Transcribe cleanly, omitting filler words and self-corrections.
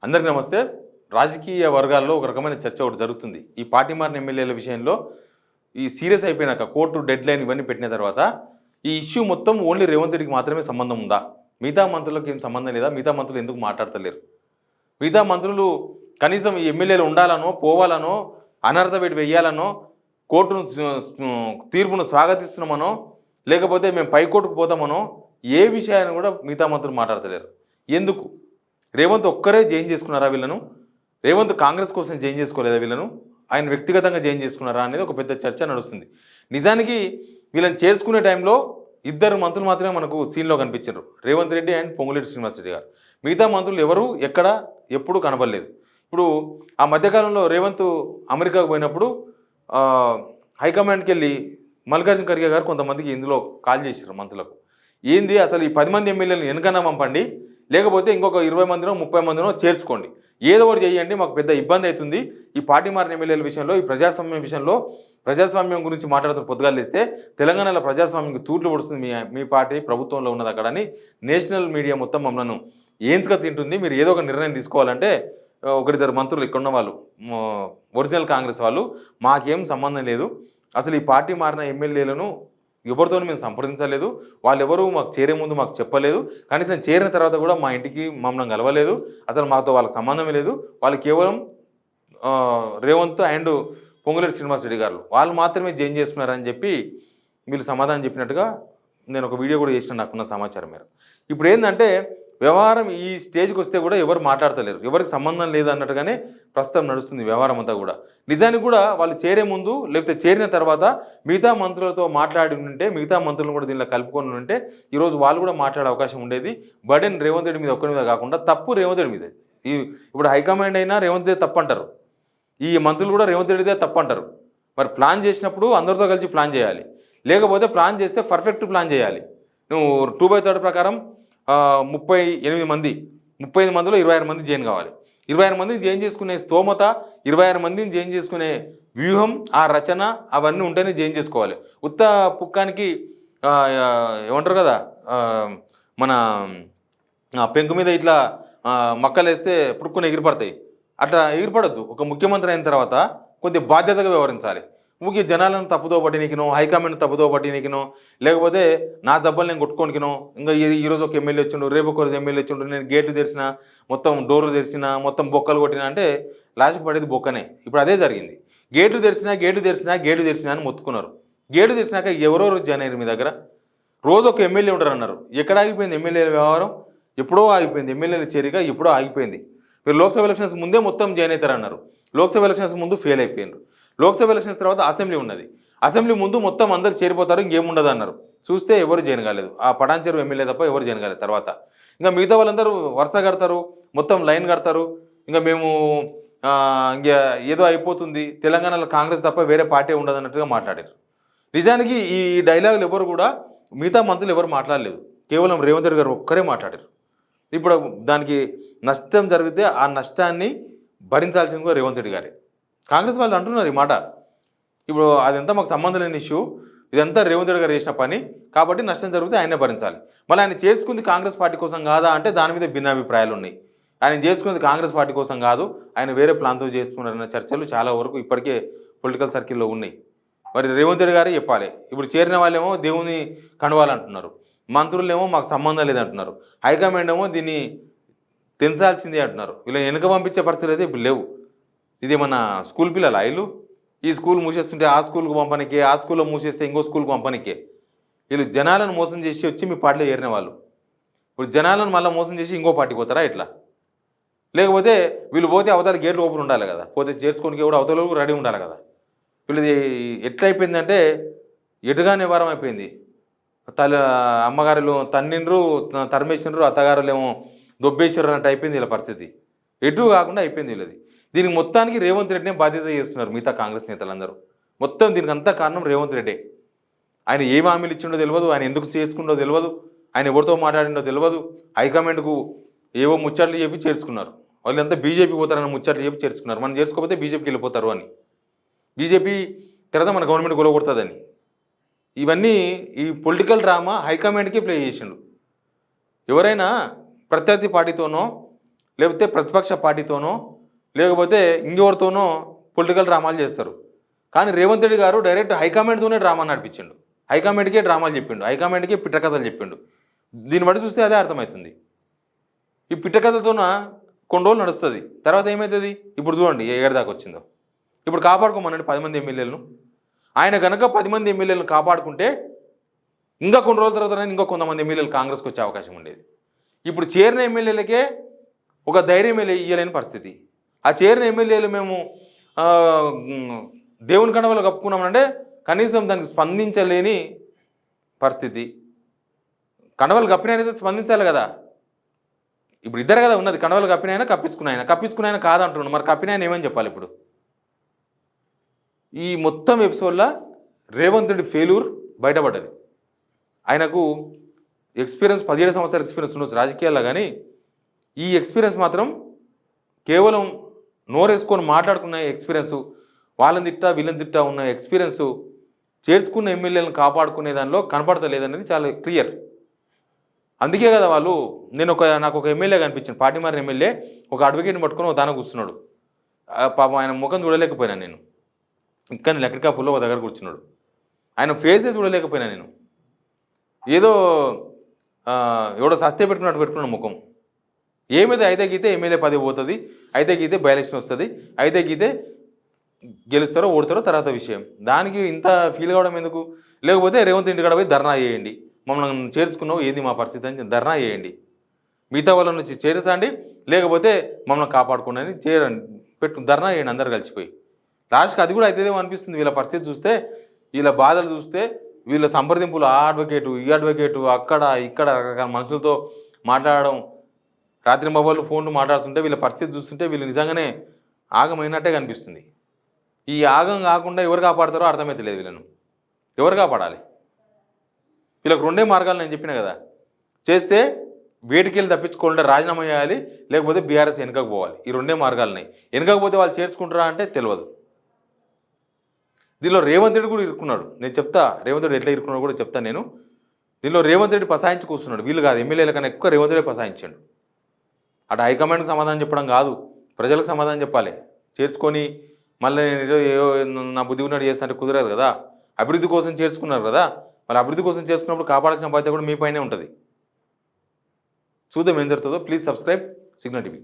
అందరికీ నమస్తే. రాజకీయ వర్గాల్లో ఒక రకమైన చర్చ ఒకటి జరుగుతుంది. ఈ పార్టీ మారిన ఎమ్మెల్యేల విషయంలో ఈ సీరియస్ అయిపోయినాక కోర్టు డెడ్ లైన్ ఇవన్నీ పెట్టిన తర్వాత ఈ ఇష్యూ మొత్తం ఓన్లీ రేవంత్ రెడ్డికి మాత్రమే సంబంధం ఉందా? మిగతా మంత్రులకు ఏం సంబంధం లేదా? మిగతా మంత్రులు ఎందుకు మాట్లాడతలేరు? మిగతా మంత్రులు కనీసం ఈ ఎమ్మెల్యేలు ఉండాలనో, పోవాలనో, అనర్హత వేటు వేయాలనో, కోర్టును తీర్పును స్వాగతిస్తున్నామనో, లేకపోతే మేము పైకోర్టుకు పోతామనో ఏ విషయాన్ని కూడా మిగతా మంత్రులు మాట్లాడతలేరు. ఎందుకు? రేవంత్ ఒక్కరే జాయిన్ చేసుకున్నారా వీళ్ళను? రేవంత్ కాంగ్రెస్ కోసం జాయిన్ చేసుకోలేదా వీళ్ళను? ఆయన వ్యక్తిగతంగా జాయిన్ చేసుకున్నారా అనేది ఒక పెద్ద చర్చ నడుస్తుంది. నిజానికి వీళ్ళని చేర్చుకునే టైంలో ఇద్దరు మంత్రులు మాత్రమే మనకు సీన్లో కనిపించారు, రేవంత్ రెడ్డి అండ్ పొంగులేటి శ్రీనివాస్ రెడ్డి గారు. మిగతా మంత్రులు ఎవరు ఎక్కడ ఎప్పుడు కనబడలేదు. ఇప్పుడు ఆ మధ్యకాలంలో రేవంత్ అమెరికాకు పోయినప్పుడు హైకమాండ్కి వెళ్ళి మల్లికార్జున ఖర్గే గారు కొంతమందికి ఇందులో కాల్ చేశారు మంత్రులకు. ఏంది అసలు ఈ 10 మంది ఎమ్మెల్యేలను వెనకన్నా పంపండి, లేకపోతే ఇంకొక 20 మందినో 30 మందినో చేర్చుకోండి, ఏదో ఒకటి చేయండి, మాకు పెద్ద ఇబ్బంది అవుతుంది. ఈ పార్టీ మారిన ఎమ్మెల్యేల విషయంలో, ఈ ప్రజాస్వామ్యం విషయంలో, ప్రజాస్వామ్యం గురించి మాట్లాడుతూ పొద్దుగాలు ఇస్తే తెలంగాణలో ప్రజాస్వామ్యం తూట్లు పడుతుంది మీ పార్టీ ప్రభుత్వంలో ఉన్నది అక్కడ అని నేషనల్ మీడియా మొత్తం మమ్మల్ని ఏంచుగా తింటుంది. మీరు ఏదో ఒక నిర్ణయం తీసుకోవాలంటే ఒకరిద్దరు మంత్రులు ఇక్కడ ఉన్న వాళ్ళు ఒరిజినల్ కాంగ్రెస్ వాళ్ళు, మాకేం సంబంధం లేదు, అసలు ఈ పార్టీ మారిన ఎమ్మెల్యేలను ఎవరితో మేము సంప్రదించలేదు, వాళ్ళు ఎవరు మాకు చేరే ముందు మాకు చెప్పలేదు, కనీసం చేరిన తర్వాత కూడా మా ఇంటికి మమ్మల్ని కలవలేదు, అసలు మాతో వాళ్ళకి సంబంధమే లేదు, వాళ్ళు కేవలం రేవంత్ అండ్ పొంగులేటి శ్రీనివాస్ రెడ్డి గారు వాళ్ళు మాత్రమే జాయిన్ చేసుకున్నారని చెప్పి వీళ్ళు సమాధానం చెప్పినట్టుగా నేను ఒక వీడియో కూడా చేసిన నాకున్న సమాచారం మేర. ఇప్పుడు ఏంటంటే వ్యవహారం ఈ స్టేజ్కి వస్తే కూడా ఎవరు మాట్లాడతలేరు, ఎవరికి సంబంధం లేదు అన్నట్టుగానే ప్రస్తుతం నడుస్తుంది వ్యవహారం అంతా కూడా. నిజానికి కూడా వాళ్ళు చేరే ముందు లేకపోతే చేరిన తర్వాత మిగతా మంత్రులతో మాట్లాడి ఉంటే, మిగతా మంత్రులను కూడా దీనిలో కలుపుకొని ఉంటే ఈరోజు వాళ్ళు కూడా మాట్లాడే అవకాశం ఉండేది. బర్డెన్ రేవంత్ రెడ్డి మీద ఒక్కరి మీద కాకుండా తప్పు రేవంత్ రెడ్డి మీద. ఇప్పుడు హైకమాండ్ అయినా రేవంత్ రెడ్డి తప్పు అంటారు, ఈ మంత్రులు కూడా రేవంత్ రెడ్డిదే తప్పు అంటారు. మరి ప్లాన్ చేసినప్పుడు అందరితో కలిసి ప్లాన్ చేయాలి, లేకపోతే ప్లాన్ చేస్తే పర్ఫెక్ట్ ప్లాన్ చేయాలి. నువ్వు 2/3 ప్రకారం 38 మంది, 35 మందిలో 26 మంది జాయిన్ కావాలి. 26 మందిని జాయిన్ చేసుకునే స్తోమత, 26 మందిని జాయిన్ చేసుకునే వ్యూహం, ఆ రచన అవన్నీ ఉంటేనే జాయిన్ చేసుకోవాలి. ఉత్త పుక్కానికి ఏమంటారు కదా, మన పెంకు మీద ఇట్లా మక్కలు వేస్తే పురుక్కుని ఎగిరిపడతాయి, అట్లా ఎగిరిపడద్దు. ఒక ముఖ్యమంత్రి అయిన తర్వాత కొద్దిగా బాధ్యతగా వ్యవహరించాలి. ఊరికి జనాలను తప్పుదో పట్టినీకినో, హైకమాండ్ తప్పుదో పట్టినీకినో, లేకపోతే నా జబ్బలు నేను కొట్టుకోనికినో, ఇంకా ఈరోజు ఒక ఎమ్మెల్యే వచ్చిండు, రేపు ఒక రోజు ఎమ్మెల్యే వచ్చిండు, నేను గేటు తెరిచిన, మొత్తం డోర్లు తెరిచిన, మొత్తం బొక్కలు కొట్టినా అంటే లాస్ట్కి పడేది బొక్కనే. ఇప్పుడు అదే జరిగింది. గేటు తెరిచినా అని మొత్తుకున్నారు. గేటు తెరిచినాక ఎవరెవరు జాయిన్ అయ్యారు మీ దగ్గర? రోజు ఒక ఎమ్మెల్యే ఉంటారు అన్నారు. ఎక్కడ ఆగిపోయింది ఎమ్మెల్యేల వ్యవహారం? ఎప్పుడో ఆగిపోయింది. ఎమ్మెల్యేల చేరిక ఎప్పుడో ఆగిపోయింది. మీరు లోక్సభ ఎలక్షన్స్ ముందే మొత్తం జాయిన్ అవుతారన్నారు. లోక్సభ ఎలక్షన్స్ ముందు ఫెయిల్ అయిపోయినారు. లోక్సభ ఎలక్షన్స్ తర్వాత అసెంబ్లీ ఉన్నది, అసెంబ్లీ ముందు మొత్తం అందరు చేరిపోతారు, ఇంకేముండదు అన్నారు. చూస్తే ఎవరు జాయిన్ కాలేదు. ఆ పటాన్చెరు ఎమ్మెల్యే తప్ప ఎవరు జాయిన్ కాలేదు. తర్వాత ఇంకా మిగతా వాళ్ళందరూ వరుస కడతారు, మొత్తం లైన్ కడతారు. ఇంకా మేము ఇంకా ఏదో అయిపోతుంది, తెలంగాణలో కాంగ్రెస్ తప్ప వేరే పార్టీ ఉండదు అన్నట్టుగా మాట్లాడారు. నిజానికి ఈ డైలాగులు ఎవరు కూడా మిగతా మంత్రులు ఎవరు మాట్లాడలేదు, కేవలం రేవంత్ రెడ్డి గారు ఒక్కరే మాట్లాడారు. ఇప్పుడు దానికి నష్టం జరిగితే ఆ నష్టాన్ని భరించాల్సింది కూడా రేవంత్ రెడ్డి గారే. కాంగ్రెస్ వాళ్ళు అంటున్నారు ఈ మాట, ఇప్పుడు అదంతా మాకు సంబంధం లేని ఇష్యూ, ఇదంతా రేవంత్ రెడ్డి గారు చేసిన పని, కాబట్టి నష్టం జరిగితే ఆయనే భరించాలి. మళ్ళీ ఆయన చేర్చుకుంది కాంగ్రెస్ పార్టీ కోసం కాదా అంటే దాని మీద భిన్నాభిప్రాయాలు ఉన్నాయి. ఆయన చేర్చుకున్నది కాంగ్రెస్ పార్టీ కోసం కాదు, ఆయన వేరే ప్లాన్తో చేసుకున్నారన్న చర్చలు చాలా వరకు ఇప్పటికే పొలిటికల్ సర్కిల్లో ఉన్నాయి. మరి రేవంత్ రెడ్డి గారే చెప్పాలి. ఇప్పుడు చేరిన వాళ్ళేమో దేవుని కండవాలంటున్నారు, మంత్రులేమో మాకు సంబంధం లేదంటున్నారు, హైకమాండ్ ఏమో దీన్ని తెంచాల్సిందే అంటున్నారు. వీళ్ళని వెనుక పంపించే పరిస్థితులు అయితే ఇప్పుడు లేవు. ఇది మన స్కూల్ పిల్లల ఇల్లు, ఈ స్కూల్ మూసేస్తుంటే ఆ స్కూల్కి పంపనికే, ఆ స్కూల్లో మూసేస్తే ఇంకో స్కూల్కి పంపనికే. వీళ్ళు జనాలను మోసం చేసి వచ్చి మీ పార్టీలో చేరిన వాళ్ళు ఇప్పుడు జనాలను మళ్ళీ మోసం చేసి ఇంకో పార్టీకి పోతారా ఇట్లా? లేకపోతే వీళ్ళు పోతే అవతల గేట్లు ఓపెన్ ఉండాలి కదా, పోతే చేర్చుకోనికి కూడా అవతల రెడీ ఉండాలి కదా. వీళ్ళది ఎట్లయిపోయిందంటే ఎటుగానే వారం అయిపోయింది. అమ్మగారులు తన్నిండ్రు, తరిమేసినరు, అత్తగారులేమో దొబ్బేసారు అన్నట్టు అయిపోయింది వీళ్ళ పరిస్థితి. ఎటు కాకుండా అయిపోయింది వీళ్ళది. దీనికి మొత్తానికి రేవంత్ రెడ్డినే బాధ్యత చేస్తున్నారు మిగతా కాంగ్రెస్ నేతలందరూ. మొత్తం దీనికి అంతా కారణం రేవంత్ రెడ్డే. ఆయన ఏం హామీలు ఇచ్చిండో తెలియదు, ఆయన ఎందుకు చేసుకుండో తెలియదు, ఆయన ఎవరితో మాట్లాడిండో తెలియదు. హైకమాండ్కు ఏవో ముచ్చట్లు చెప్పి చేర్చుకున్నారు. వాళ్ళంతా బీజేపీ పోతారని ముచ్చట్లు చెప్పి చేర్చుకున్నారు. మనం చేర్చుకోకపోతే బీజేపీకి వెళ్ళిపోతారు అని, బీజేపీ తర్వాత మన గవర్నమెంట్ గొలవకూడదని. ఇవన్నీ ఈ పొలిటికల్ డ్రామా హైకమాండ్కి ప్లే చేసిండు. ఎవరైనా ప్రత్యర్థి పార్టీతోనో లేకపోతే ప్రతిపక్ష పార్టీతోనో లేకపోతే ఇంకెవరితోనో పొలిటికల్ డ్రామాలు చేస్తారు. కానీ రేవంత్ రెడ్డి గారు డైరెక్ట్ హైకమాండ్తోనే డ్రామా నడిపించిండు. హైకమాండ్కే డ్రామాలు చెప్పిండు, హైకమాండ్కే పిట్టకథలు చెప్పిండు. దీన్ని బట్టి చూస్తే అదే అర్థమవుతుంది. ఈ పిట్టకథలతోన కొన్ని రోజులు నడుస్తుంది, తర్వాత ఏమవుతుంది ఇప్పుడు చూడండి ఎక్కడి దాకా వచ్చిందో. ఇప్పుడు కాపాడుకోమనండి 10 మంది ఎమ్మెల్యేలను. ఆయన కనుక 10 మంది ఎమ్మెల్యేలను కాపాడుకుంటే ఇంకా కొన్ని రోజుల తర్వాత ఇంకా కొంతమంది ఎమ్మెల్యేలు కాంగ్రెస్కి వచ్చే అవకాశం ఉండేది. ఇప్పుడు చేరిన ఎమ్మెల్యేలకే ఒక ధైర్యం ఇయ్యలేని పరిస్థితి. ఆ చేరిన ఎమ్మెల్యేలు మేము దేవుని కండవలు కప్పుకున్నామంటే కనీసం దానికి స్పందించలేని పరిస్థితి. కండవలు కప్పినైనా స్పందించాలి కదా. ఇప్పుడు ఇద్దరు కదా ఉన్నది, కండవలు కప్పినైనా కప్పించుకున్నాయన కాదంటున్నాడు. మరి కప్పినాయన ఏమని చెప్పాలి ఇప్పుడు? ఈ మొత్తం ఎపిసోడ్లో రేవంత్ రెడ్డి ఫెయిల్యూర్ బయటపడ్డది. ఆయనకు ఎక్స్పీరియన్స్ 17 సంవత్సరాల ఎక్స్పీరియన్స్ ఉండొచ్చు రాజకీయాల్లో, కానీ ఈ ఎక్స్పీరియన్స్ మాత్రం కేవలం నోరేసుకొని మాట్లాడుకున్న ఎక్స్పీరియన్స్, వాళ్ళని తిట్టా వీళ్ళని తిట్టా ఉన్న ఎక్స్పీరియన్స్ చేర్చుకున్న ఎమ్మెల్యేలను కాపాడుకునే దానిలో కనపడతలేదనేది చాలా క్లియర్. అందుకే కదా వాళ్ళు నాకు ఒక ఎమ్మెల్యే కనిపించింది, పార్టీ మారిన ఎమ్మెల్యే, ఒక అడ్వకేట్ని పట్టుకొని ఒక దాన కూర్చున్నాడు. పాపం ఆయన ముఖం చూడలేకపోయినా నేను, ఇంకా లెక్కడికాపుల్లో ఒక దగ్గర కూర్చున్నాడు. ఆయన ఫేసే చూడలేకపోయినా నేను. ఏదో ఎవడో సస్తే పెట్టుకున్న ముఖం. ఏమైతే అయితే గీతే ఎమ్మెల్యే పదవి పోతుంది, అయితే గీతే బై ఎలక్షన్ వస్తుంది, అయితే గీతే గెలుస్తారో ఓడతారో తర్వాత విషయం. దానికి ఇంత ఫీల్ కావడం ఎందుకు? లేకపోతే రేవంత్ ఇంటి కాడ పోయి ధర్నా చేయండి, మమ్మల్ని చేర్చుకున్నావు ఏంది మా పరిస్థితి అని ధర్నా చేయండి, మిగతా వాళ్ళ నుంచి చేర్చండి, లేకపోతే మమ్మల్ని కాపాడుకోండి పెట్టు ధర్నా చేయండి అందరు కలిసిపోయి. లాస్ట్కి అది కూడా అవుతుందేమో అనిపిస్తుంది. వీళ్ళ పరిస్థితి చూస్తే, వీళ్ళ బాధలు చూస్తే, వీళ్ళ సంప్రదింపులు ఆ అడ్వకేటు ఈ అడ్వకేటు అక్కడ ఇక్కడ రకరకాల మనుషులతో మాట్లాడడం, రాత్రి మొబైల్ ఫోన్లు మాట్లాడుతుంటే వీళ్ళ పరిస్థితి చూస్తుంటే వీళ్ళు నిజంగానే ఆగమైనట్టే కనిపిస్తుంది. ఈ ఆగం కాకుండా ఎవరు కాపాడతారో అర్థమైతలేదు. వీళ్ళను ఎవరు కాపాడాలి? వీళ్ళకి 2 మార్గాలు నేను చెప్పిన కదా. చేస్తే వేటికెళ్ళి తప్పించుకోవాలంటే రాజీనామా చేయాలి, లేకపోతే బీఆర్ఎస్ వెనుకకు పోవాలి. ఈ 2 మార్గాలున్నాయి. వెనుకపోతే వాళ్ళు చేర్చుకుంటారా అంటే తెలియదు. దీనిలో రేవంత్ రెడ్డి కూడా ఇరుక్కున్నాడు. నేను చెప్తా రేవంత్ రెడ్డి ఎట్లా ఇరుక్కున్నాడు కూడా చెప్తాను నేను. దీనిలో రేవంత్ రెడ్డి పసాయించి కూర్చున్నాడు. వీళ్ళు కాదు, ఎమ్మెల్యేల కన్నా ఎక్కువ రేవంత్ రెడ్డి పసాయించాడు. అటు హైకమాండ్కి సమాధానం చెప్పడం కాదు, ప్రజలకు సమాధానం చెప్పాలి. చేర్చుకొని మళ్ళీ నేను నా బుద్ధి ఉన్నట్టు చేస్తుంటే కుదరదు కదా. అభివృద్ధి కోసం చేర్చుకున్నారు కదా, మరి అభివృద్ధి కోసం చేసుకున్నప్పుడు కాపాడాల్సిన బాధ్యత కూడా మీ పైనే ఉంటుంది. చూద్దాం ఏం జరుగుతుందో. Please subscribe signal TV.